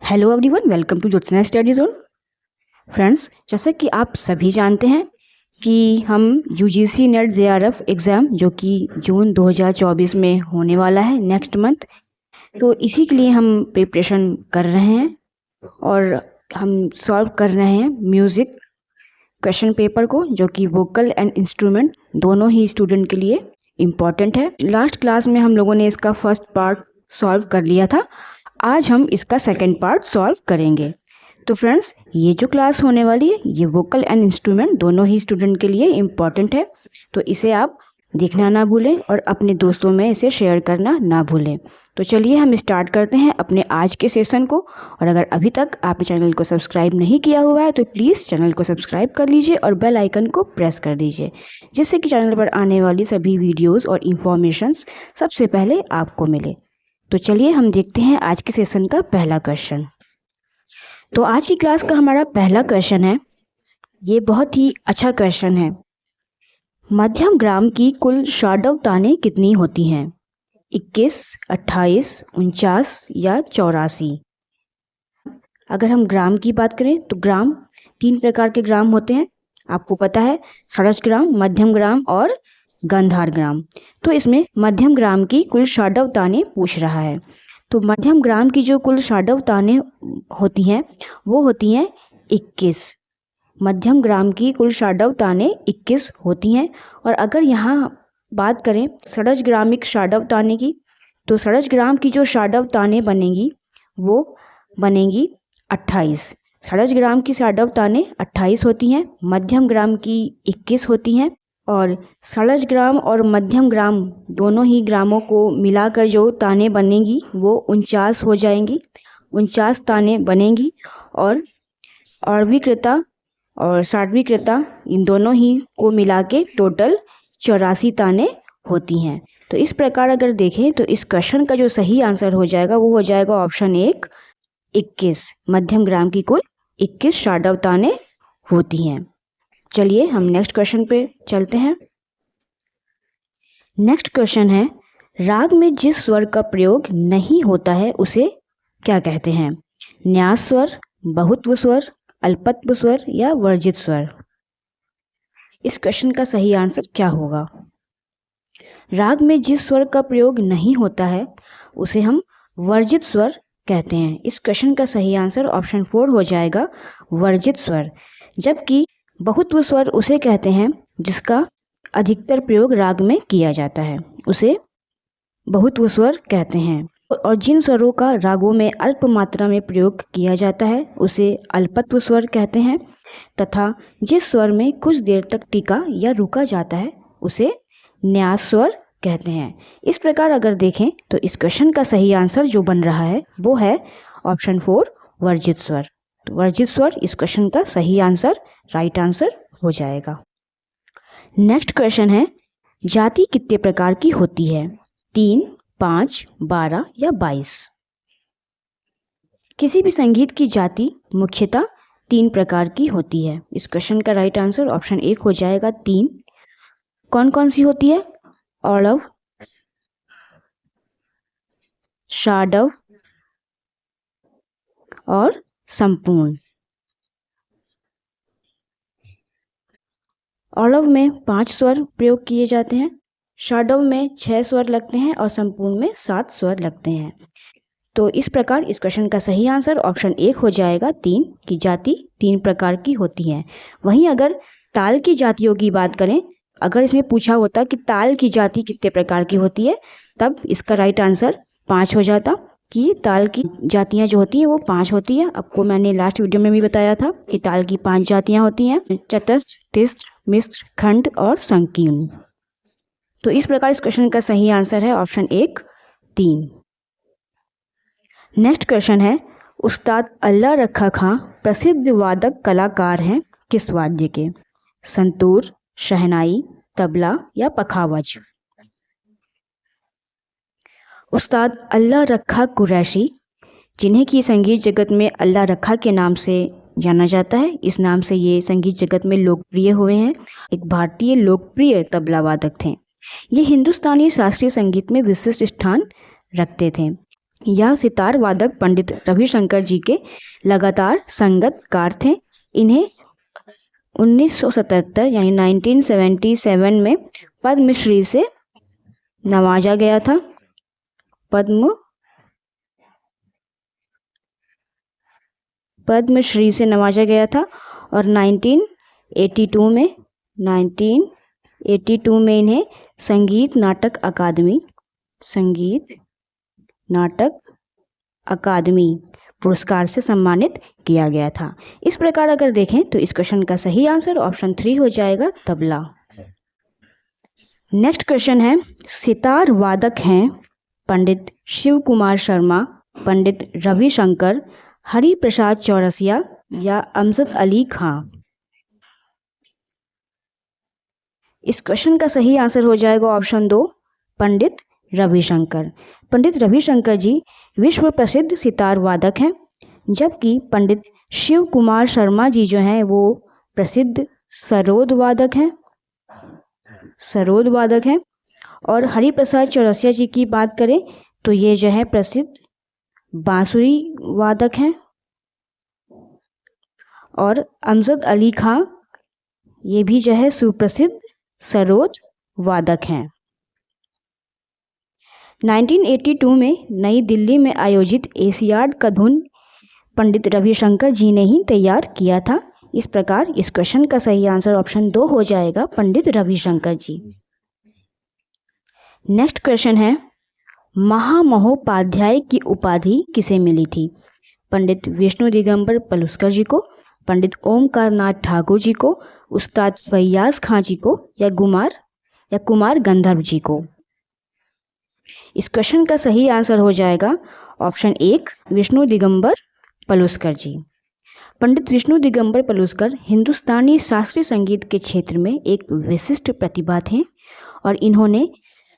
Hello everyone, welcome to Jyotsna study zone. Friends, जैसा कि आप सभी जानते हैं कि हम यूजीसी नेट जेआरएफ एग्ज़ाम जो कि जून 2024 में होने वाला है नेक्स्ट मंथ, तो इसी के लिए हम प्रिपरेशन कर रहे हैं और हम सॉल्व कर रहे हैं म्यूज़िक क्वेश्चन पेपर को, जो कि वोकल एंड इंस्ट्रूमेंट दोनों ही स्टूडेंट के लिए इम्पॉर्टेंट है। लास्ट क्लास में हम लोगों ने इसका फर्स्ट पार्ट सॉल्व कर लिया था। आज हम इसका सेकंड पार्ट सॉल्व करेंगे। तो फ्रेंड्स, ये जो क्लास होने वाली है ये वोकल एंड इंस्ट्रूमेंट दोनों ही स्टूडेंट के लिए इम्पॉर्टेंट है, तो इसे आप देखना ना भूलें और अपने दोस्तों में इसे शेयर करना ना भूलें। तो चलिए हम स्टार्ट करते हैं अपने आज के सेशन को। और अगर अभी तक आपने चैनल को सब्सक्राइब नहीं किया हुआ है तो प्लीज़ चैनल को सब्सक्राइब कर लीजिए और बेल आइकन को प्रेस कर दीजिए, जिससे कि चैनल पर आने वाली सभी वीडियोज़ और इन्फॉर्मेशंस सबसे पहले आपको मिले। तो चलिए हम देखते हैं आज के सेशन का पहला क्वेश्चन। तो आज की क्लास का हमारा पहला क्वेश्चन है, ये बहुत ही अच्छा क्वेश्चन है। मध्यम ग्राम की कुल शाडव तानें कितनी होती हैं? 21, 28, 49 या 84? अगर हम ग्राम की बात करें तो ग्राम 3 प्रकार के ग्राम होते हैं, आपको पता है, षडज ग्राम, मध्यम ग्राम और गांधार ग्राम। तो इसमें मध्यम ग्राम की कुल शाडव तानें पूछ रहा है। तो मध्यम ग्राम की जो कुल शाडव तानें होती हैं वो होती हैं 21। मध्यम ग्राम की कुल शाडव तानें 21 होती हैं। और अगर यहाँ बात करें षडज ग्रामिक शाडव ताने की, तो षडज ग्राम की जो शाडव तानें बनेंगी वो बनेंगी 28। षडज ग्राम की शाडव तानें 28 होती हैं, मध्यम ग्राम की 21 होती हैं। और षडज ग्राम और मध्यम ग्राम दोनों ही ग्रामों को मिलाकर जो तानें बनेंगी वो 49 हो जाएंगी, 49 तानें बनेंगी। और अरवीकृता और सार्वत्रिकृता इन दोनों ही को मिला के टोटल 84 तानें होती हैं। तो इस प्रकार अगर देखें तो इस क्वेश्चन का जो सही आंसर हो जाएगा वो हो जाएगा ऑप्शन 1, 21। मध्यम ग्राम की कुल 21 शाडव तानें होती हैं। चलिए हम नेक्स्ट क्वेश्चन पे चलते हैं। नेक्स्ट क्वेश्चन है, राग में जिस स्वर का प्रयोग नहीं होता है उसे क्या कहते हैं? न्यास स्वर, बहुत्व स्वर, अल्पत्व स्वर या वर्जित स्वर? इस क्वेश्चन का सही आंसर क्या होगा? राग में जिस स्वर का प्रयोग नहीं होता है उसे हम वर्जित स्वर कहते हैं। इस क्वेश्चन का सही आंसर ऑप्शन 4 हो जाएगा, वर्जित स्वर। जबकि बहुत्व स्वर उसे कहते हैं जिसका अधिकतर प्रयोग राग में किया जाता है, उसे बहुत्व स्वर कहते हैं। और जिन स्वरों का रागों में अल्प मात्रा में प्रयोग किया जाता है उसे अल्पत्व स्वर कहते हैं। तथा जिस स्वर में कुछ देर तक टिका या रुका जाता है उसे न्यास स्वर कहते हैं। इस प्रकार अगर देखें तो इस क्वेश्चन का सही आंसर जो बन रहा है वो है ऑप्शन 4, वर्जित स्वर। तो वर्जित स्वर इस क्वेश्चन का सही आंसर, राइट आंसर हो जाएगा। नेक्स्ट क्वेश्चन है, जाति कितने प्रकार की होती है? 3, 5, 12 या 22? किसी भी संगीत की जाति मुख्यतः 3 प्रकार की होती है। इस क्वेश्चन का राइट आंसर ऑप्शन 1 हो जाएगा, 3। कौन कौन सी होती है? औरव, शाडव और संपूर्ण। औरव में 5 स्वर प्रयोग किए जाते हैं, शाडव में 6 स्वर लगते हैं और संपूर्ण में 7 स्वर लगते हैं। तो इस प्रकार इस क्वेश्चन का सही आंसर ऑप्शन 1 हो जाएगा, 3 की जाति 3 प्रकार की होती है। वहीं अगर ताल की जातियों की बात करें, अगर इसमें पूछा होता कि ताल की जाति कितने प्रकार की होती है, तब इसका राइट आंसर 5 हो जाता कि ताल की जातियाँ जो होती हैं वो 5 होती है। आपको मैंने लास्ट वीडियो में भी बताया था कि ताल की 5 जातियाँ होती हैं, चतस्र, तिस्र, मिश्र, खंड और संकीर्ण। तो इस प्रकार इस क्वेश्चन का सही आंसर है ऑप्शन 1, 3। नेक्स्ट क्वेश्चन है, उस्ताद अल्लाह रखा खां प्रसिद्ध वादक कलाकार हैं किस वाद्य के? संतूर, शहनाई, तबला या पखावज? उस्ताद अल्लाह रखा कुरैशी, जिन्हें कि संगीत जगत में अल्लाह रखा के नाम से जाना जाता है, इस नाम से ये संगीत जगत में लोकप्रिय हुए हैं। एक भारतीय लोकप्रिय तबला वादक थे। ये हिंदुस्तानी शास्त्रीय संगीत में विशिष्ट स्थान रखते थे। यह सितार वादक पंडित रविशंकर जी के लगातार संगतकार थे। इन्हें 1977 यानी 1977 में पद्मश्री से नवाजा गया था। पद्मश्री से नवाजा गया था। और 1982 में इन्हें संगीत नाटक अकादमी पुरस्कार से सम्मानित किया गया था। इस प्रकार अगर देखें तो इस क्वेश्चन का सही आंसर ऑप्शन 3 हो जाएगा, तबला। नेक्स्ट क्वेश्चन है, सितार वादक हैं पंडित शिव कुमार शर्मा, पंडित रविशंकर, हरि प्रसाद चौरसिया या अमजद अली खां। इस क्वेश्चन का सही आंसर हो जाएगा ऑप्शन 2, पंडित रविशंकर। पंडित रविशंकर जी विश्व प्रसिद्ध सितार वादक हैं, जबकि पंडित शिव कुमार शर्मा जी जो हैं वो प्रसिद्ध सरोद वादक हैं। और हरि प्रसाद चौरसिया जी की बात करें तो ये जो है प्रसिद्ध बांसुरी वादक हैं। और अमजद अली खां ये भी जो है सुप्रसिद्ध सरोद वादक हैं। 1982 में नई दिल्ली में आयोजित एशियाड का धुन पंडित रविशंकर जी ने ही तैयार किया था। इस प्रकार इस क्वेश्चन का सही आंसर ऑप्शन 2 हो जाएगा, पंडित रविशंकर जी। नेक्स्ट क्वेश्चन है, महामहोपाध्याय की उपाधि किसे मिली थी? पंडित विष्णु दिगंबर पलुस्कर जी को, पंडित ओमकार नाथ ठाकुर जी को, उस्ताद फैयाज खां जी को या कुमार गंधर्व जी को। इस क्वेश्चन का सही आंसर हो जाएगा ऑप्शन 1, विष्णु दिगंबर पलुस्कर जी। पंडित विष्णु दिगंबर पलुस्कर हिंदुस्तानी शास्त्रीय संगीत के क्षेत्र में एक विशिष्ट प्रतिभा थे और इन्होंने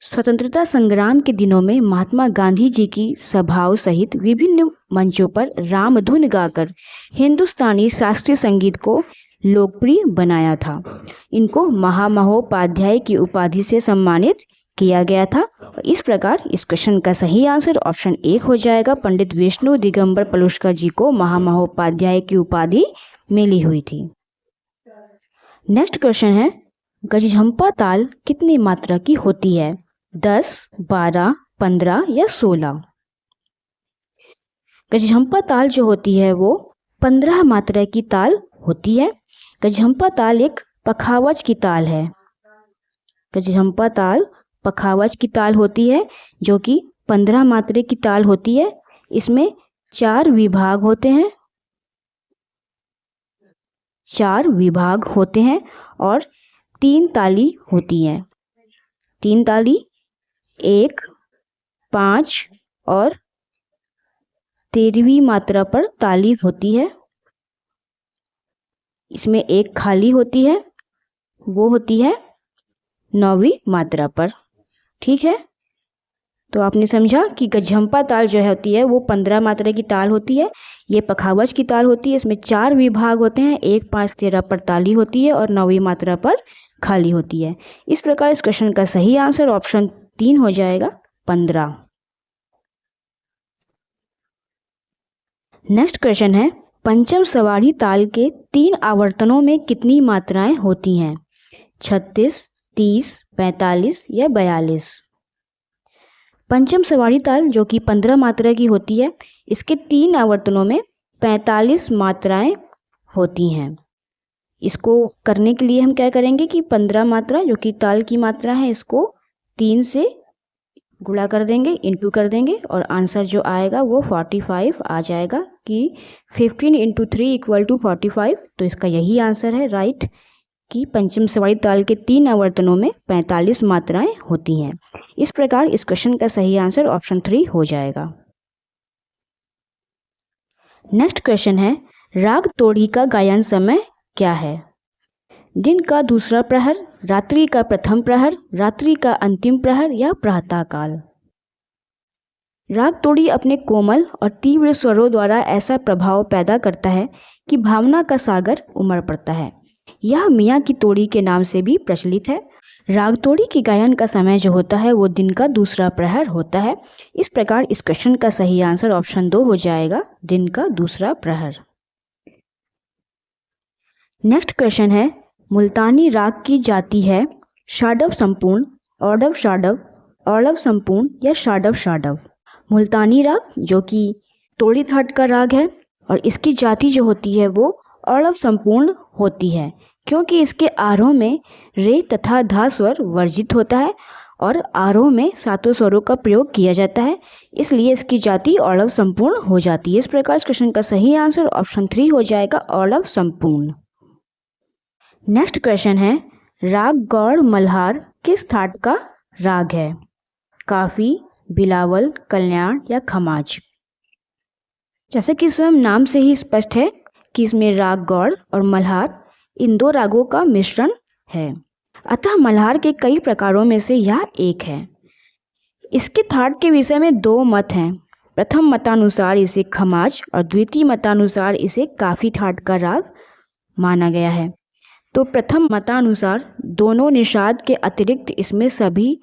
स्वतंत्रता संग्राम के दिनों में महात्मा गांधी जी की सभाओं सहित विभिन्न मंचों पर रामधुन गाकर हिंदुस्तानी शास्त्रीय संगीत को लोकप्रिय बनाया था। इनको महामहोपाध्याय की उपाधि से सम्मानित किया गया था। इस प्रकार इस क्वेश्चन का सही आंसर ऑप्शन 1 हो जाएगा, पंडित विष्णु दिगंबर पलुस्कर जी को महामहोपाध्याय की उपाधि मिली हुई थी। नेक्स्ट क्वेश्चन है, गजझंपा ताल कितनी मात्रा की होती है? 10, 12, 15 या 16? गजझंपा ताल जो होती है वो 15 मात्रा की ताल होती है। गजझंपा ताल एक पखावज की ताल है। गजझंपा ताल पखावज की ताल होती है जो कि 15 मात्रा की ताल होती है। इसमें 4 विभाग होते हैं और 3 ताली होती हैं। 3 ताली 1, 5 और 13वीं मात्रा पर ताली होती है। इसमें एक खाली होती है, वो होती है 9वीं मात्रा पर। ठीक है, तो आपने समझा कि गजझंपा ताल जो होती है वो 15 मात्रा की ताल होती है। ये पखावज की ताल होती है। इसमें 4 विभाग होते हैं, 1, 5, 13 पर ताली होती है और 9वीं मात्रा पर खाली होती है। इस प्रकार इस क्वेश्चन का सही आंसर ऑप्शन 3 हो जाएगा, 15। नेक्स्ट क्वेश्चन है, पंचम सवारी ताल के 3 आवर्तनों में कितनी मात्राएं होती हैं? 36, 30, 45 या 42? पंचम सवारी ताल जो कि 15 मात्रा की होती है, इसके 3 आवर्तनों में 45 मात्राएं होती हैं। इसको करने के लिए हम क्या करेंगे कि 15 मात्रा जो कि ताल की मात्रा है इसको 3 से गुणा कर देंगे, इंटू कर देंगे और आंसर जो आएगा वो 45 आ जाएगा कि 15 × 3 = 45। तो इसका यही आंसर है राइट कि पंचम सवारी ताल के 3 आवर्तनों में 45 मात्राएं होती हैं। इस प्रकार इस क्वेश्चन का सही आंसर ऑप्शन 3 हो जाएगा। नेक्स्ट क्वेश्चन है, राग तोड़ी का गायन समय क्या है? दिन का दूसरा प्रहर, रात्रि का प्रथम प्रहर, रात्रि का अंतिम प्रहर या प्रातःकाल? राग तोड़ी अपने कोमल और तीव्र स्वरों द्वारा ऐसा प्रभाव पैदा करता है कि भावना का सागर उमड़ पड़ता है। यह मियाँ की तोड़ी के नाम से भी प्रचलित है। रागतोड़ी की गायन का समय जो होता है वो दिन का दूसरा प्रहर होता है। इस प्रकार इस क्वेश्चन का सही आंसर ऑप्शन 2 हो जाएगा, दिन का दूसरा प्रहर। नेक्स्ट क्वेश्चन है, मुल्तानी राग की जाति है षाडव संपूर्ण, औडव षाडव, औडव संपूर्ण या षाडव षाडव। मुल्तानी राग जो कि तोड़ी थाट का राग है और इसकी जाति जो होती है वो औडव संपूर्ण होती है, क्योंकि इसके आरोह में रे तथा धा स्वर वर्जित होता है और आरोह में सातों स्वरों का प्रयोग किया जाता है, इसलिए इसकी जाति औडव संपूर्ण हो जाती है। इस प्रकार इस क्वेश्चन का सही आंसर ऑप्शन 3 हो जाएगा, औडव संपूर्ण। नेक्स्ट क्वेश्चन है, राग गौड़ मल्हार किस थाट का राग है? काफी, बिलावल, कल्याण या खमाज। जैसे कि स्वयं नाम से ही स्पष्ट है कि इसमें राग गौड़ और मल्हार इन दो रागों का मिश्रण है, अतः मल्हार के कई प्रकारों में से यह एक है। इसके थाट के विषय में दो मत हैं। प्रथम मतानुसार इसे खमाज और द्वितीय मतानुसार इसे काफी थाट का राग माना गया है। तो प्रथम मतानुसार दोनों निषाद के अतिरिक्त इसमें सभी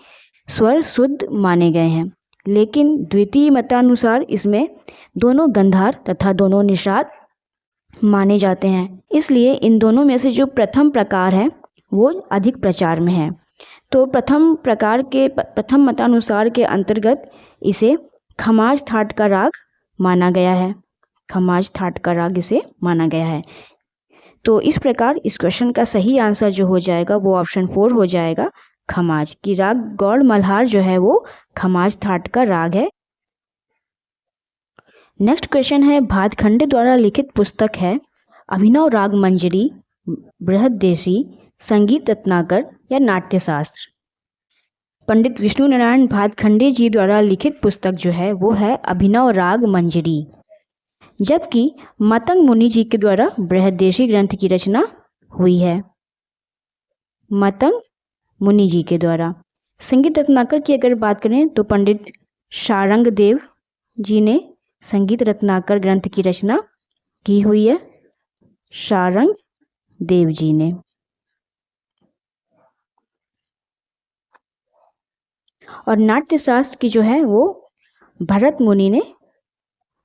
स्वर शुद्ध माने गए हैं, लेकिन द्वितीय मतानुसार इसमें दोनों गंधार तथा दोनों निषाद माने जाते हैं, इसलिए इन दोनों में से जो प्रथम प्रकार है वो अधिक प्रचार में है। तो प्रथम मतानुसार के अंतर्गत इसे खमाज थाट का राग माना गया है, खमाज थाट का राग इसे माना गया है। तो इस प्रकार इस क्वेश्चन का सही आंसर जो हो जाएगा वो ऑप्शन 4 हो जाएगा, खमाज। की राग गौड़ मल्हार जो है वो खमाज थाट का राग है। नेक्स्ट क्वेश्चन है, भातखंडे द्वारा लिखित पुस्तक है अभिनव राग मंजरी, बृहददेशी, संगीत रत्नाकर या नाट्यशास्त्र। पंडित विष्णु नारायण भातखंडे जी द्वारा लिखित पुस्तक जो है वो है अभिनव राग मंजरी, जबकि मतंग मुनि जी के द्वारा बृहददेशी ग्रंथ की रचना हुई है, मतंग मुनि जी के द्वारा। संगीत रत्नाकर की अगर बात करें तो पंडित शारंग देव जी ने संगीत रत्नाकर ग्रंथ की रचना की हुई है, शारंग देव जी ने। और नाट्यशास्त्र की जो है वो भरत मुनि ने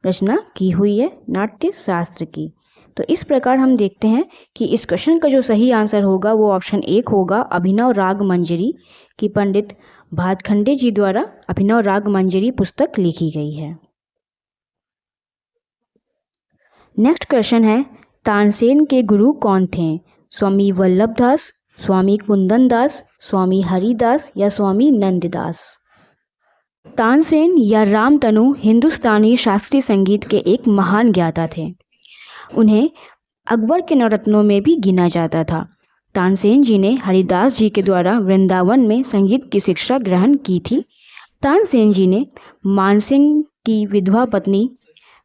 रचना की हुई है नाट्य शास्त्र की। तो इस प्रकार हम देखते हैं कि इस क्वेश्चन का जो सही आंसर होगा वो ऑप्शन 1 होगा, अभिनव राग मंजरी, की पंडित भातखंडे जी द्वारा अभिनव राग मंजरी पुस्तक लिखी गई है। नेक्स्ट क्वेश्चन है, तानसेन के गुरु कौन थे? स्वामी वल्लभ दास, स्वामी कुंदन दास, स्वामी हरिदास या स्वामी नंददास। तानसेन या रामतनु हिंदुस्तानी शास्त्रीय संगीत के एक महान ज्ञाता थे। उन्हें अकबर के नवरत्नों में भी गिना जाता था। तानसेन जी ने हरिदास जी के द्वारा वृंदावन में संगीत की शिक्षा ग्रहण की थी। तानसेन जी ने मानसिंह की विधवा पत्नी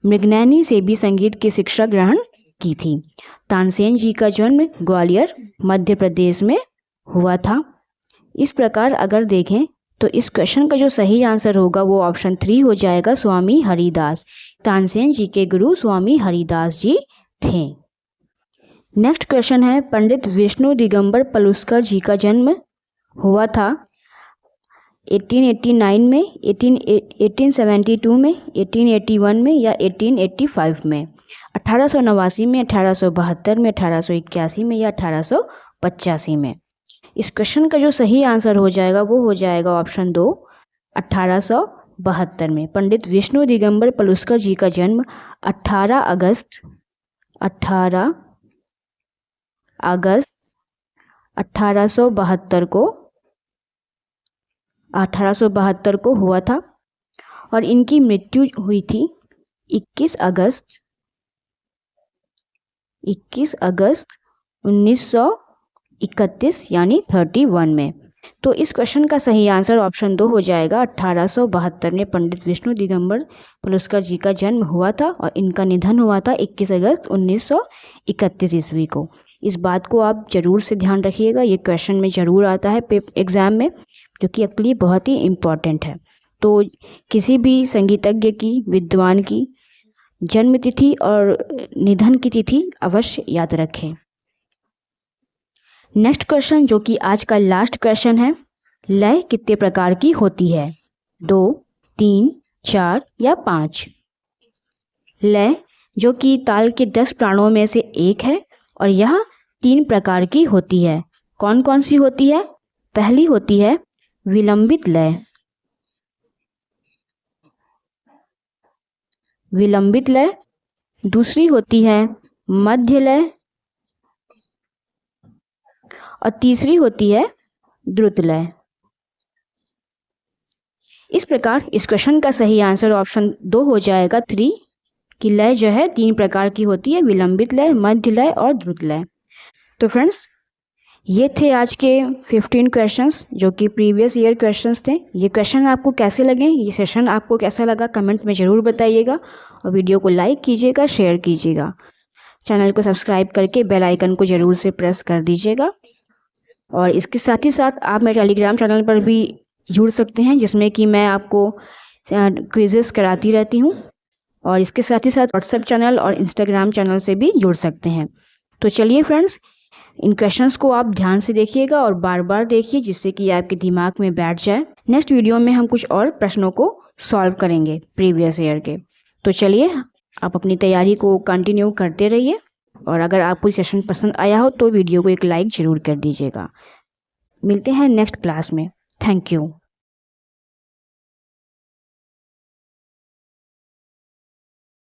मृगनयनी से भी संगीत की शिक्षा ग्रहण की थी। तानसेन जी का जन्म ग्वालियर मध्य प्रदेश में हुआ था। इस प्रकार अगर देखें तो इस क्वेश्चन का जो सही आंसर होगा वो ऑप्शन 3 हो जाएगा, स्वामी हरिदास। तानसेन जी के गुरु स्वामी हरिदास जी थे। नेक्स्ट क्वेश्चन है, पंडित विष्णु दिगंबर पलुस्कर जी का जन्म हुआ था 1889 में, 1872 में, 1881 में या 1885 में, 1889 में, 1872 में, 1881 में या 1885 में। इस क्वेश्चन का जो सही आंसर हो जाएगा वो हो जाएगा ऑप्शन 2, 1872 में। पंडित विष्णु दिगंबर पलुस्कर जी का जन्म 18 अगस्त 1872 को हुआ था और इनकी मृत्यु हुई थी 21 अगस्त 1931 यानी 31 में। तो इस क्वेश्चन का सही आंसर ऑप्शन 2 हो जाएगा, 1872 में पंडित विष्णु दिगंबर पलुस्कर जी का जन्म हुआ था और इनका निधन हुआ था 21 अगस्त 1931 ईस्वी को। इस बात को आप जरूर से ध्यान रखिएगा, ये क्वेश्चन में ज़रूर आता है एग्ज़ाम में, जो कि आपके लिए बहुत ही इम्पॉर्टेंट है। तो किसी भी संगीतज्ञ की, विद्वान की जन्म तिथि और निधन की तिथि अवश्य याद रखें। नेक्स्ट क्वेश्चन जो कि आज का लास्ट क्वेश्चन है, लय कितने प्रकार की होती है? 2, 3, 4 या 5? लय जो कि ताल के 10 प्राणों में से एक है और यह 3 प्रकार की होती है। कौन कौन सी होती है? पहली होती है विलंबित लय। विलंबित लय। दूसरी होती है मध्य लय और तीसरी होती है द्रुत लय। इस प्रकार इस क्वेश्चन का सही आंसर ऑप्शन 2 हो जाएगा 3, कि लय जो है 3 प्रकार की होती है, विलंबित लय, मध्य लय और द्रुत लय। तो फ्रेंड्स, ये थे आज के 15 क्वेश्चंस जो कि प्रीवियस ईयर क्वेश्चंस थे। ये क्वेश्चन आपको कैसे लगे, ये सेशन आपको कैसा लगा, कमेंट में ज़रूर बताइएगा और वीडियो को लाइक कीजिएगा, शेयर कीजिएगा। चैनल को सब्सक्राइब करके बेल आइकन को ज़रूर से प्रेस कर दीजिएगा। और इसके साथ ही साथ आप मेरे टेलीग्राम चैनल पर भी जुड़ सकते हैं, जिसमें कि मैं आपको क्विज़ेस कराती रहती हूँ। और इसके साथ ही साथ व्हाट्सएप चैनल और इंस्टाग्राम चैनल से भी जुड़ सकते हैं। तो चलिए फ्रेंड्स, इन क्वेश्चंस को आप ध्यान से देखिएगा और बार बार देखिए, जिससे कि आपके दिमाग में बैठ जाए। नेक्स्ट वीडियो में हम कुछ और प्रश्नों को सॉल्व करेंगे प्रीवियस ईयर के। तो चलिए, आप अपनी तैयारी को कंटिन्यू करते रहिए और अगर आपको सेशन पसंद आया हो तो वीडियो को एक लाइक ज़रूर कर दीजिएगा। मिलते हैं नेक्स्ट क्लास में। Thank you.